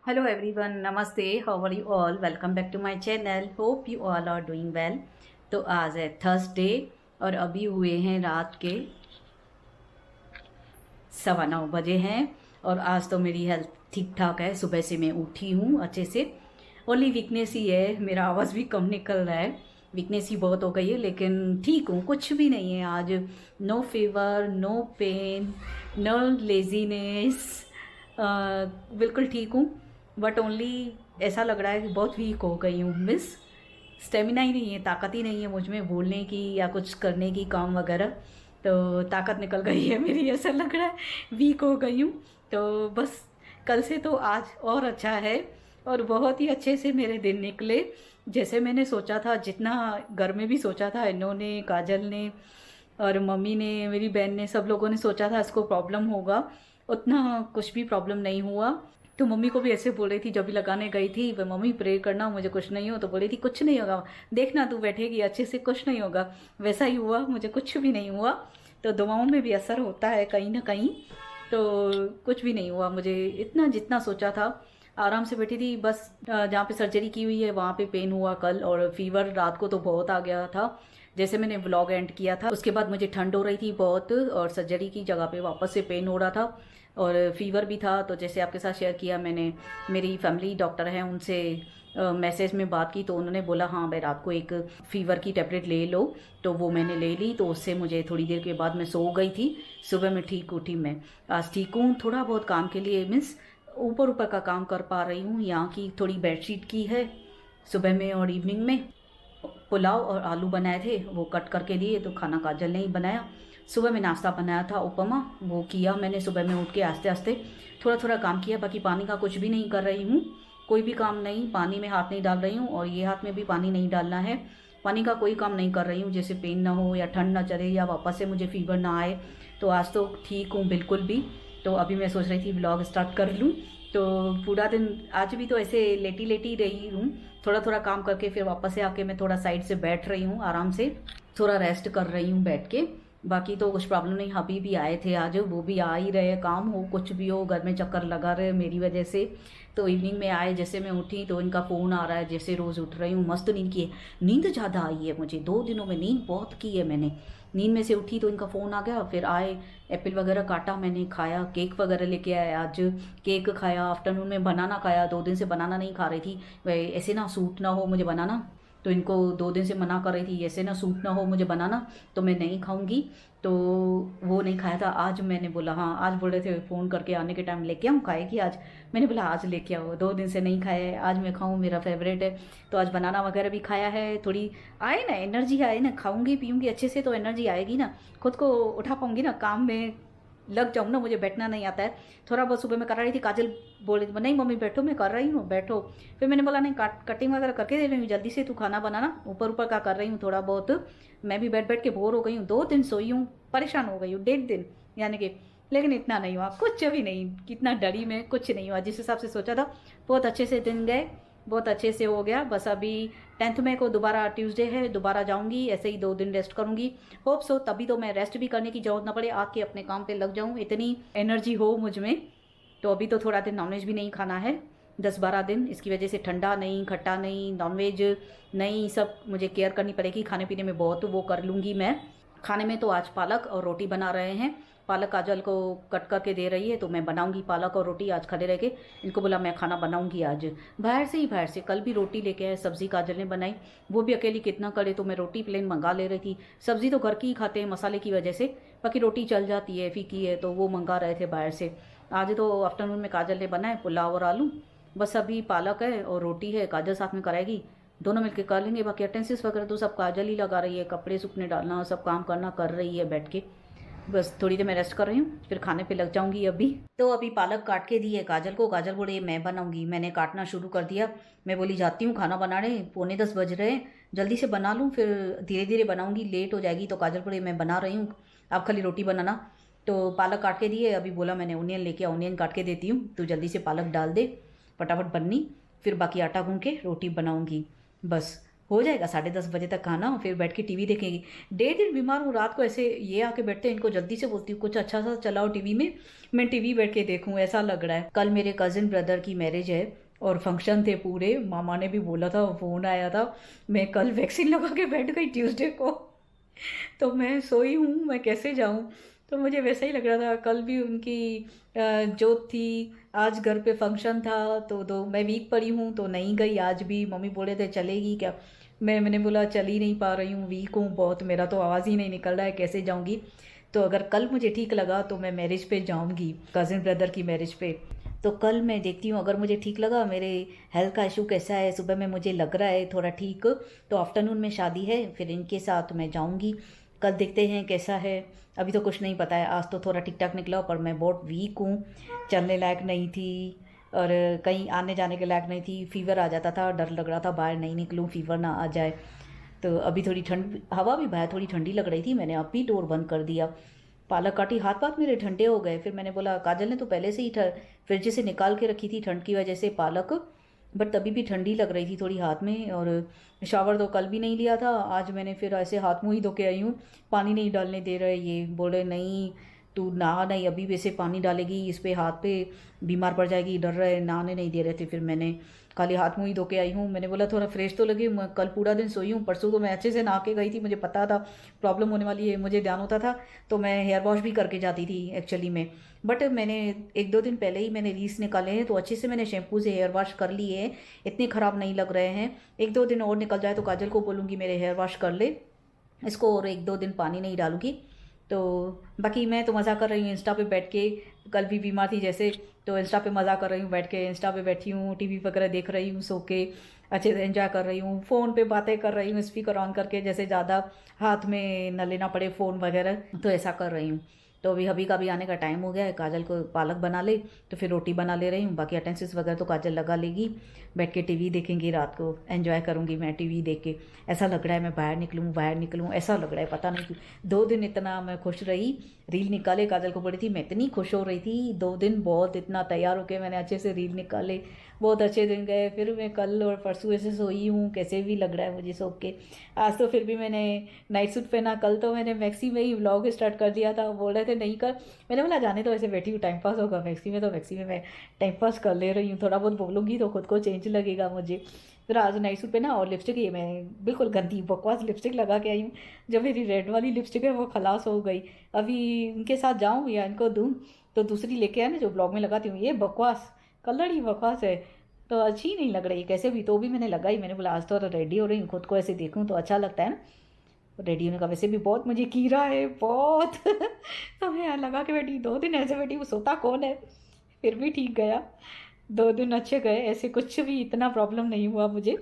Hello everyone, नमस्ते. How are you all? Welcome back to my channel. Hope you all are doing well. तो आज है Thursday और अभी हुए हैं रात के 9:15 हैं. और आज तो मेरी हेल्थ ठीक ठाक है. सुबह से मैं उठी हूँ अच्छे से. ओनली वीकनेस ही है, मेरा आवाज़ भी कम निकल रहा है. वीकनेस ही बहुत हो गई है, लेकिन ठीक हूँ, कुछ भी नहीं है आज. No fever, no pain, no laziness. बिल्कुल ठीक हूँ. बट ओनली ऐसा लग रहा है कि बहुत वीक हो गई हूँ. मिस स्टेमिना ही नहीं है, ताकत ही नहीं है मुझ में बोलने की या कुछ करने की काम वगैरह. तो ताकत निकल गई है मेरी, ऐसा लग रहा है वीक हो गई हूँ. तो बस कल से तो आज और अच्छा है. और बहुत ही अच्छे से मेरे दिन निकले, जैसे मैंने सोचा था. जितना घर में भी सोचा था, इन्होंने, काजल ने और मम्मी ने, मेरी बहन ने, सब लोगों ने सोचा था इसको प्रॉब्लम होगा, उतना कुछ भी प्रॉब्लम नहीं हुआ. तो मम्मी को भी ऐसे बोल रही थी जब भी लगाने गई थी, वह मम्मी प्रे करना मुझे कुछ नहीं हो. तो बोल रही थी कुछ नहीं होगा, देखना तू बैठेगी अच्छे से, कुछ नहीं होगा. वैसा ही हुआ, मुझे कुछ भी नहीं हुआ. तो दवाओं में भी असर होता है कहीं ना कहीं. तो कुछ भी नहीं हुआ मुझे, इतना जितना सोचा था. आराम से बैठी थी. बस जहाँ पे सर्जरी की हुई है वहाँ पे पेन हुआ कल, और फीवर रात को तो बहुत आ गया था. जैसे मैंने व्लॉग एंड किया था उसके बाद मुझे ठंड हो रही थी बहुत, और सर्जरी की जगह पे वापस से पेन हो रहा था और फीवर भी था. तो जैसे आपके साथ शेयर किया मैंने, मेरी फैमिली डॉक्टर हैं, उनसे मैसेज में बात की. तो उन्होंने बोला हाँ भाई रात को एक फीवर की टेबलेट ले लो. तो वो मैंने ले ली. तो उससे मुझे थोड़ी देर के बाद मैं सो गई थी. सुबह में ठीक उठी. मैं आज ठीक हूँ. थोड़ा बहुत काम के लिए मीन्स ऊपर ऊपर का काम कर पा रही हूँ. यहाँ की थोड़ी बेडशीट की है. सुबह में और इवनिंग में पुलाव और आलू बनाए थे, वो कट करके दिए. तो खाना काजल ने ही बनाया. सुबह में नाश्ता बनाया था उपमा, वो किया मैंने सुबह में उठ के आस्ते आस्ते. थोड़ा थोड़ा काम किया. बाकी पानी का कुछ भी नहीं कर रही हूँ, कोई भी काम नहीं. पानी में हाथ नहीं डाल रही हूँ, और ये हाथ में भी पानी नहीं डालना है. पानी का कोई काम नहीं कर रही हूँ, जैसे पेन ना हो या ठंड ना चढ़े या वापस से मुझे फीवर ना आए. तो आज तो ठीक हूँ बिल्कुल भी. तो अभी मैं सोच रही थी व्लॉग स्टार्ट कर लूँ. तो पूरा दिन आज भी तो ऐसे लेटी लेटी रही हूँ. थोड़ा थोड़ा काम करके फिर वापस से आके मैं थोड़ा साइड से बैठ रही हूँ, आराम से थोड़ा रेस्ट कर रही हूँ बैठ के. बाकी तो कुछ प्रॉब्लम नहीं. अभी भी आए थे आज, वो भी आ ही रहे. काम हो कुछ भी हो, घर में चक्कर लगा रहे मेरी वजह से. तो इवनिंग में आए, जैसे मैं उठी तो इनका फ़ोन आ रहा है. जैसे रोज़ उठ रही हूँ, मस्त नींद की है. नींद ज़्यादा आई है मुझे 2 दिनों में, नींद बहुत की है मैंने. नींद में से उठी तो इनका फ़ोन आ गया. फिर आए, एप्पल वगैरह काटा मैंने, खाया. केक वगैरह लेके आए आज, केक खाया. आफ्टरनून में बनाना खाया. 2 दिन से बनाना नहीं खा रही थी. वह ऐसे ना सूट ना हो मुझे बनाना, तो इनको 2 दिन से मना कर रही थी ऐसे ना सूट ना हो मुझे बनाना, तो मैं नहीं खाऊंगी. तो वो नहीं खाया था. आज मैंने बोला हाँ, आज बोल रहे थे फ़ोन करके आने के टाइम लेके आऊँ खाएगी आज. मैंने बोला आज लेके आओ, 2 दिन से नहीं खाया है, आज मैं खाऊँ, मेरा फेवरेट है. तो आज बनाना वगैरह भी खाया है. थोड़ी आए ना एनर्जी, आए ना, खाऊंगी पीऊँगी अच्छे से तो एनर्जी आएगी ना, खुद को उठा पाऊंगी ना, काम में लग जाऊँ ना. मुझे बैठना नहीं आता है. थोड़ा बहुत सुबह में कर रही थी. काजल बोल रही थी नहीं मम्मी बैठो, मैं कर रही हूँ बैठो. फिर मैंने बोला नहीं, कटिंग वगैरह करके दे रही हूँ, जल्दी से तू खाना बनाना. ऊपर ऊपर का कर रही हूँ थोड़ा बहुत. मैं भी बैठ बैठ के बोर हो गई हूँ. 2 दिन सोई हूँ, परेशान हो गई हूँ. 1.5 दिन यानी कि. लेकिन इतना नहीं हुआ, कुछ भी नहीं. कितना डरी मैं, कुछ नहीं हुआ. जिस हिसाब से सोचा था बहुत अच्छे से दिन गए, बहुत अच्छे से हो गया. बस अभी 10th मई को दोबारा ट्यूसडे है, दोबारा जाऊंगी. ऐसे ही 2 दिन रेस्ट करूंगी. होप सो तभी तो मैं रेस्ट भी करने की जरूरत ना पड़े, आके अपने काम पे लग जाऊं, इतनी एनर्जी हो मुझ में. तो अभी तो थोड़ा दिन नॉनवेज भी नहीं खाना है, 10-12 दिन. इसकी वजह से ठंडा नहीं, खट्टा नहीं, नॉनवेज नहीं, सब मुझे केयर करनी पड़ेगी. खाने पीने में बहुत वो कर लूँगी मैं. खाने में तो आज पालक और रोटी बना रहे हैं. पालक काजल को कट करके दे रही है, तो मैं बनाऊंगी पालक और रोटी आज खड़े रह के. इनको बोला मैं खाना बनाऊंगी आज बाहर से ही. बाहर से कल भी रोटी लेके आए, सब्जी काजल ने बनाई. वो भी अकेली कितना करे, तो मैं रोटी प्लेन मंगा ले रही थी. सब्जी तो घर की ही खाते हैं मसाले की वजह से, बाकी रोटी चल जाती है, फीकी है, तो वो मंगा रहे थे बाहर से. आज तो आफ्टरनून में काजल ने बनाए पुलाव और आलू. बस अभी पालक है और रोटी है, काजल साथ में कराएगी, दोनों मिलकर कर लेंगे. बाकी अटेंसिस वगैरह तो सब काजल ही लगा रही है, कपड़े सूखने डालना, सब काम करना कर रही है बैठ के. बस थोड़ी देर मैं रेस्ट कर रही हूँ, फिर खाने पे लग जाऊंगी अभी. तो अभी पालक काट के दी है काजल को. काजल बोले मैं बनाऊंगी, मैंने काटना शुरू कर दिया. मैं बोली जाती हूँ खाना बनाने, 9:45 बज रहे हैं, जल्दी से बना लूँ, फिर धीरे धीरे बनाऊंगी, लेट हो जाएगी. तो काजल बोले मैं बना रही हूँ, आप खाली रोटी बनाना. तो पालक काट के दिए. अभी बोला मैंने ओनियन लेके, ओनियन काट के देती हूँ, तो जल्दी से पालक डाल दे, फटाफट बननी, फिर बाकी आटा गूंद के रोटी बनाऊंगी. बस हो जाएगा 10:30 बजे तक खाना, फिर बैठ के टीवी देखेंगी। 1.5 दिन बीमार हूँ, रात को ऐसे ये आके बैठते हैं, इनको जल्दी से बोलती हूँ कुछ अच्छा सा चलाओ टीवी में, मैं टीवी बैठ के देखूँ, ऐसा लग रहा है। कल मेरे कज़िन ब्रदर की मैरिज है और फंक्शन थे पूरे, मामा ने भी बोला था, फ़ोन आया था। मैं कल वैक्सीन लगा के बैठ गई ट्यूसडे को। तो मैं सोई हूँ, मैं कैसे जाऊँ? तो मुझे वैसा ही लग रहा था। कल भी उनकी जोत थी, आज घर पे फंक्शन था, तो मैं वीक पड़ी हूँ तो नहीं गई। आज भी मम्मी बोले थे चलेगी क्या, मैंने बोला चल ही नहीं पा रही हूँ, वीक हूँ बहुत, मेरा तो आवाज़ ही नहीं निकल रहा है, कैसे जाऊँगी? तो अगर कल मुझे ठीक लगा तो मैं मैरिज पे जाऊँगी, कज़िन ब्रदर की मैरिज पे। तो कल मैं देखती हूँ, अगर मुझे ठीक लगा, मेरे हेल्थ का इशू कैसा है, सुबह में मुझे लग रहा है थोड़ा ठीक, तो आफ्टरनून में शादी है, फिर इनके साथ मैं जाऊँगी। कल देखते हैं कैसा है, अभी तो कुछ नहीं पता है। आज तो थोड़ा ठीक ठाक निकला, पर मैं बहुत वीक हूँ, चलने लायक नहीं थी और कहीं आने जाने के लायक नहीं थी। फीवर आ जाता था, डर लग रहा था बाहर नहीं निकलूँ, फीवर ना आ जाए। तो अभी थोड़ी ठंड, हवा भी बाहर थोड़ी ठंडी लग रही थी, मैंने अब भी डोर बंद कर दिया। पालक काटी, हाथ पाथ मेरे ठंडे हो गए। फिर मैंने बोला, काजल ने तो पहले से ही फ्रिज से निकाल के रखी थी ठंड की वजह से पालक, बट तभी भी ठंडी लग रही थी थोड़ी हाथ में। और शावर तो कल भी नहीं लिया था, आज मैंने फिर ऐसे हाथ मुँह ही धो के आई हूँ। पानी नहीं डालने दे रहे, ये बोल रहे नहीं तू नहा नहीं, अभी वैसे पानी डालेगी इस पे हाथ पे बीमार पड़ जाएगी, डर रहे, नहाने नहीं दे रहे थे। फिर मैंने खाली हाथ मुँह ही धो के आई हूँ। मैंने बोला थोड़ा फ्रेश तो लगे, मैं कल पूरा दिन सोई हूँ, परसों को मैं अच्छे से नहा के गई थी, मुझे पता था प्रॉब्लम होने वाली है, मुझे ध्यान होता था, तो मैं हेयर वॉश भी करके जाती थी एक्चुअली में। बट मैंने 1-2 दिन पहले ही मैंने रीस निकाले हैं, तो अच्छे से मैंने शैम्पू से हेयर वॉश कर लिए हैं, इतने ख़राब नहीं लग रहे हैं। 1-2 दिन और निकल जाए तो काजल को बोलूँगी मेरे हेयर वॉश कर ले इसको, और 1-2 दिन पानी नहीं डालूँगी। तो बाकी मैं तो मज़ा कर रही हूँ इंस्टा पे बैठ के, कल भी बीमार थी जैसे, तो इंस्टा पे मज़ा कर रही हूँ बैठ के, इंस्टा पे बैठी हूँ, टीवी वगैरह देख रही हूँ सो के, अच्छे से एंजॉय कर रही हूँ, फ़ोन पे बातें कर रही हूँ स्पीकर ऑन करके, जैसे ज़्यादा हाथ में न लेना पड़े फ़ोन वगैरह, तो ऐसा कर रही हूँ। तो अभी का भी आने का टाइम हो गया है, काजल को पालक बना ले तो फिर रोटी बना ले रही हूँ, बाकी अटेंसेस वगैरह तो काजल लगा लेगी, बैठ के टीवी देखेंगी, रात को एंजॉय करूँगी मैं टीवी देख के। ऐसा लग रहा है मैं बाहर निकलूँ ऐसा लग रहा है, पता नहीं क्यों। 2 दिन इतना मैं खुश रही, रील निकाले, काजल को बोली थी, मैं इतनी खुश हो रही थी 2 दिन, बहुत इतना तैयार होके मैंने अच्छे से रील निकाले, बहुत अच्छे दिन गए। फिर मैं कल और परसों ऐसे सोई हूँ, कैसे भी लग रहा है मुझे सो के। आज तो फिर भी मैंने नाइट सूट पहना, कल तो मैंने मैक्सी में ही व्लॉग स्टार्ट कर दिया था, बोल रहे थे नहीं कर, मैंने बोला जाने तो ऐसे बैठी हूँ टाइम पास होगा मैक्सी में, तो मैक्सी में मैं टाइम पास कर ले रही हूँ, थोड़ा बहुत बोलूँगी तो खुद को चेंज लगेगा मुझे। फिर आज नाइट सूट पहना और लिपस्टिक, ये मैं बिल्कुल गंदी बकवास लिपस्टिक लगा के आई हूँ, जो मेरी रेड वाली लिपस्टिक है वो खलास हो गई। अभी इनके साथ जाऊँ या इनको दूँ, तो दूसरी लेके आए ना जो ब्लॉग में लगाती हूँ, ये बकवास कलर ही बकवास है, तो अच्छी नहीं लग रही कैसे भी, तो भी मैंने लगाई। मैंने बोला आज तो रेडी हो रही हूँ, खुद को ऐसे देखूँ तो अच्छा लगता है ना, रेडी होने का वैसे भी बहुत मुझे कीड़ा है बहुत तो मैं यहाँ लगा के बैठी, 2 दिन ऐसे बैठी, वो सोता कौन है, फिर भी ठीक गया, 2 दिन अच्छे गए, ऐसे कुछ भी इतना प्रॉब्लम नहीं हुआ मुझे।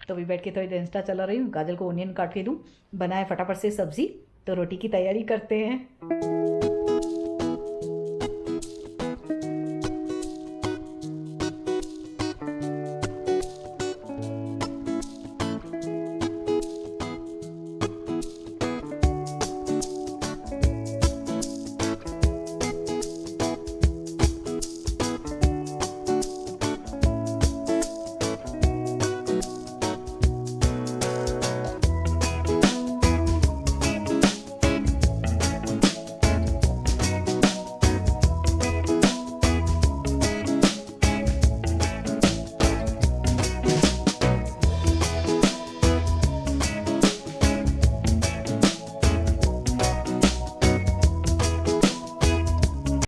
तो अभी बैठ के थोड़ी देर इंस्टा चला रही हूँ, गाजर को ओनियन काट के दूँ, बनाए फटाफट से सब्जी, तो रोटी की तैयारी करते हैं।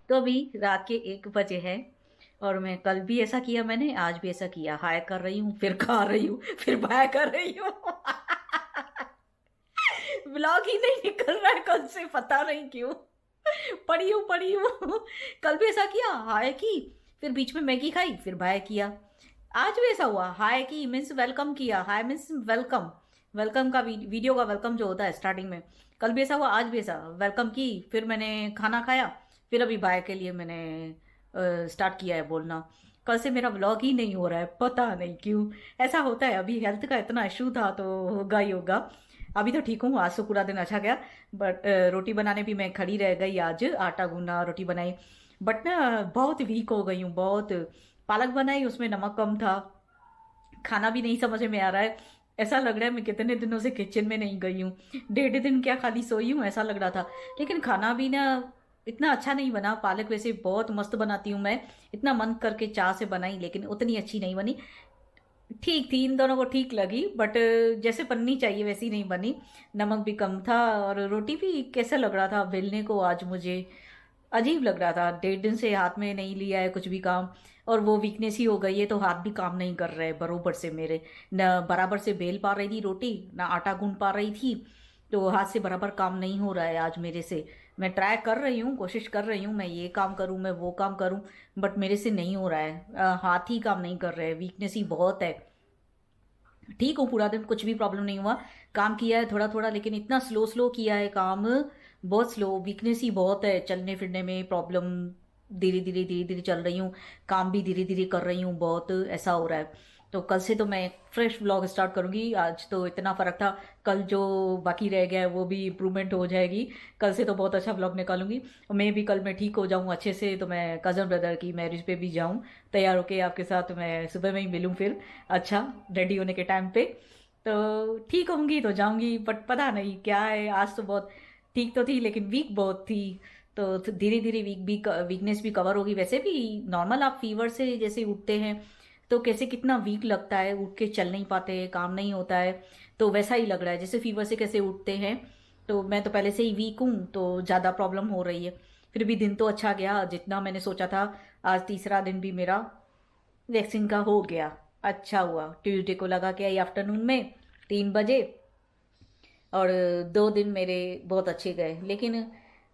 तो अभी रात के 1 बजे है, और मैं कल भी ऐसा किया मैंने, आज भी ऐसा किया, हाय कर रही हूँ, फिर खा रही हूँ, फिर बाय कर रही हूँ ब्लॉग ही नहीं निकल रहा है कल से, पता नहीं क्यों, पड़ी हूँ कल भी ऐसा किया, हाय की, फिर बीच में मैगी खाई, फिर बाय किया। आज भी ऐसा हुआ, हाय की मीन्स वेलकम किया, हाय मीन्स वेलकम, वेलकम का वीडियो का वेलकम जो होता है स्टार्टिंग में, कल भी ऐसा हुआ, आज भी ऐसा, वेलकम की, फिर मैंने खाना खाया, फिर अभी बाय के लिए मैंने स्टार्ट किया है बोलना। कल से मेरा व्लॉग ही नहीं हो रहा है, पता नहीं क्यों ऐसा होता है। अभी हेल्थ का इतना इशू था तो होगा ही होगा, अभी तो ठीक हूँ, आज तो पूरा दिन अच्छा गया। बट रोटी बनाने भी मैं खड़ी रह गई, आज आटा गूंदा, रोटी बनाई, बट ना बहुत वीक हो गई हूँ बहुत। पालक बनाई, उसमें नमक कम था, खाना भी नहीं समझ में आ रहा है, ऐसा लग रहा है मैं कितने दिनों से किचन में नहीं गई हूँ, 1.5 दिन क्या खाली सोई हूँ ऐसा लग रहा था। लेकिन खाना भी ना इतना अच्छा नहीं बना। पालक वैसे बहुत मस्त बनाती हूँ मैं, इतना मन करके चाह से बनाई लेकिन उतनी अच्छी नहीं बनी। ठीक थी, इन दोनों को ठीक लगी, बट जैसे बननी चाहिए वैसी नहीं बनी। नमक भी कम था और रोटी भी कैसा लग रहा था बेलने को, आज मुझे अजीब लग रहा था। 1.5 दिन से हाथ में नहीं लिया है कुछ भी काम, और वो वीकनेस ही हो गई है तो हाथ भी काम नहीं कर रहे बरोबर से मेरे। न बराबर से बेल पा रही थी रोटी, ना आटा गूंद पा रही थी, तो हाथ से बराबर काम नहीं हो रहा है आज मेरे से। मैं ट्राई कर रही हूँ, कोशिश कर रही हूँ, मैं ये काम करूँ मैं वो काम करूँ, बट मेरे से नहीं हो रहा है। हाथ ही काम नहीं कर रहे, वीकनेस ही बहुत है। ठीक हूँ पूरा दिन, कुछ भी प्रॉब्लम नहीं हुआ। काम किया है थोड़ा थोड़ा, लेकिन इतना स्लो स्लो किया है काम, बहुत स्लो। वीकनेस ही बहुत है, चलने फिरने में प्रॉब्लम। धीरे धीरे चल रही हूँ, काम भी धीरे धीरे कर रही हूँ, बहुत ऐसा हो रहा है। तो कल से तो मैं फ्रेश व्लॉग स्टार्ट करूँगी। आज तो इतना फ़र्क था, कल जो बाकी रह गया है वो भी इम्प्रूवमेंट हो जाएगी। कल से तो बहुत अच्छा व्लॉग निकालूंगी। और मैं भी कल मैं ठीक हो जाऊँ अच्छे से तो मैं कज़न ब्रदर की मैरिज पे भी जाऊँ, तैयार होके आपके साथ मैं सुबह में ही मिलूँ फिर, अच्छा रेडी होने के टाइम पे। तो ठीक होंगी तो जाऊंगी, बट पता नहीं क्या है। आज तो बहुत ठीक तो थी लेकिन वीक बहुत थी। तो धीरे धीरे वीकनेस भी कवर होगी। वैसे भी नॉर्मल आप फीवर से जैसे उठते हैं तो कैसे कितना वीक लगता है, उठ के चल नहीं पाते, काम नहीं होता है, तो वैसा ही लग रहा है जैसे फीवर से कैसे उठते हैं। तो मैं तो पहले से ही वीक हूँ तो ज़्यादा प्रॉब्लम हो रही है। फिर भी दिन तो अच्छा गया जितना मैंने सोचा था। आज तीसरा दिन भी मेरा वैक्सीन का हो गया, अच्छा हुआ। ट्यूसडे को लगा के आई आफ्टरनून में 3 बजे, और 2 दिन मेरे बहुत अच्छे गए। लेकिन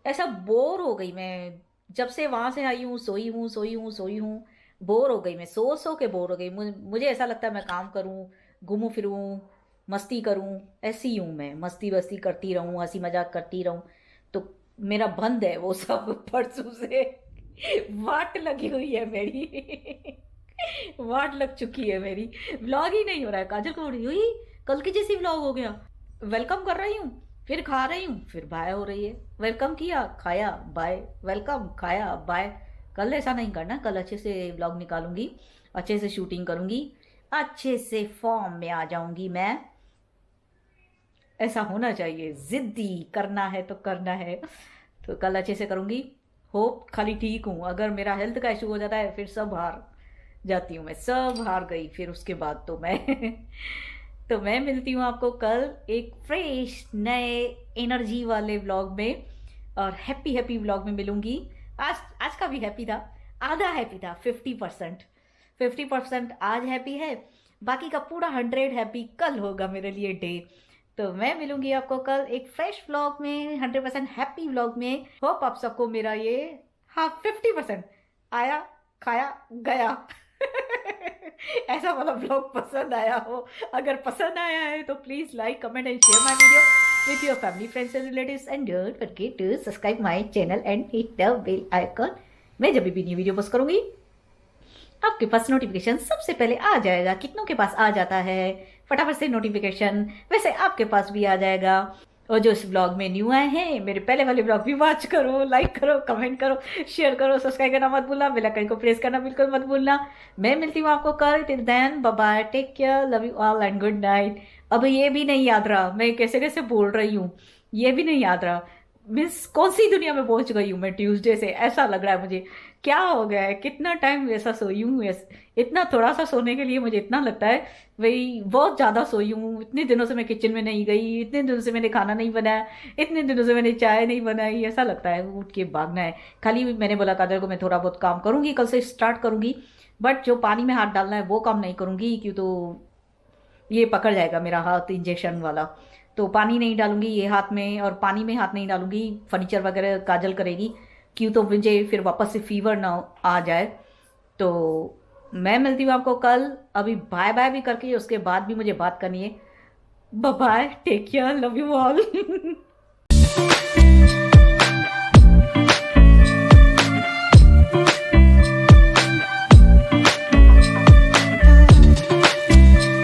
ऐसा बोर हो गई मैं, जब से वहां से आई हूँ सोई हूँ सोई हूँ सोई हूँ। बोर हो गई मैं, सो सो के बोर हो गई। मुझे ऐसा लगता है मैं काम करूँ, घूमूं फिरूं, मस्ती करूँ। ऐसी हूँ मैं, मस्ती बस्ती करती रहूँ, हंसी मजाक करती रहूँ। तो मेरा बंद है वो सब परसों से। वाट लगी हुई है मेरी। वाट लग चुकी है मेरी, व्लॉग ही नहीं हो रहा है। काजल को हुई कल की जैसी व्लॉग हो गया। वेलकम कर रही हूँ, फिर खा रही हूँ, फिर बाय हो रही है। वेलकम किया, खाया, बाय, वेलकम, खाया, बाय। कल ऐसा नहीं करना, कल अच्छे से व्लॉग निकालूंगी, अच्छे से शूटिंग करूंगी, अच्छे से फॉर्म में आ जाऊंगी मैं। ऐसा होना चाहिए, जिद्दी करना है तो करना है। तो कल अच्छे से करूंगी। होप खाली ठीक हूँ, अगर मेरा हेल्थ का इशू हो जाता है फिर सब हार जाती हूँ मैं, सब हार गई फिर उसके बाद तो मैं। तो मैं मिलती हूँ आपको कल एक फ्रेश नए एनर्जी वाले व्लॉग में, और हैप्पी हैप्पी व्लॉग में मिलूंगी। आज आज का भी हैप्पी था, आधा हैप्पी था, 50%। 50% आज हैप्पी है, बाकी का पूरा 100 हैप्पी कल होगा मेरे लिए डे। तो मैं मिलूंगी आपको कल एक फ्रेश व्लॉग में, 100% हैप्पी व्लॉग में। होप आप सबको मेरा ये, हाँ, 50% आया खाया गया ऐसा वाला ब्लॉग पसंद आया हो। अगर पसंद आया है तो please like comment and share my video with your family, friends and relatives, and don't forget to subscribe my channel and hit the bell icon। मैं जब भी न्यू वीडियो पोस्ट करूंगी आपके पास नोटिफिकेशन सबसे पहले आ जाएगा। कितनों के पास आ जाता है फटाफट से नोटिफिकेशन, वैसे आपके पास भी आ जाएगा। और जो इस ब्लॉग में न्यू आए हैं, मेरे पहले वाले ब्लॉग भी वॉच करो, लाइक करो, कमेंट करो, शेयर करो, सब्सक्राइब करना मत भूलना, बेल आइकन को प्रेस करना बिल्कुल मत भूलना। मैं मिलती हूँ आपको कल, till then bye bye, take care, love you all and good night. अब ये भी नहीं याद रहा मैं कैसे कैसे बोल रही हूँ, ये भी नहीं याद रहा। मिस कौन सी दुनिया में पहुंच गई हूँ मैं ट्यूसडे से, ऐसा लग रहा है मुझे। क्या हो गया है, कितना टाइम ऐसा सोई हूँ, इतना थोड़ा सा सोने के लिए मुझे इतना लगता है वही बहुत ज़्यादा सोई हूँ। इतने दिनों से मैं किचन में नहीं गई, इतने दिनों से मैंने खाना नहीं बनाया, इतने दिनों से मैंने चाय नहीं बनाई, ऐसा लगता है उठ के भागना है खाली। मैंने बोला कादर को मैं थोड़ा बहुत काम करूँगी, कल से स्टार्ट करूँगी, बट जो पानी में हाथ डालना है वो काम नहीं करूँगी, क्यों तो ये पकड़ जाएगा मेरा हाथ इंजेक्शन वाला। तो पानी नहीं डालूंगी ये हाथ में, और पानी में हाथ नहीं डालूंगी, फर्नीचर वगैरह काजल करेगी, क्यों तो मुझे फिर वापस से फीवर ना आ जाए। तो मैं मिलती हूँ आपको कल। अभी बाय बाय भी करके उसके बाद भी मुझे बात करनी है। Bye bye, take care, love you all.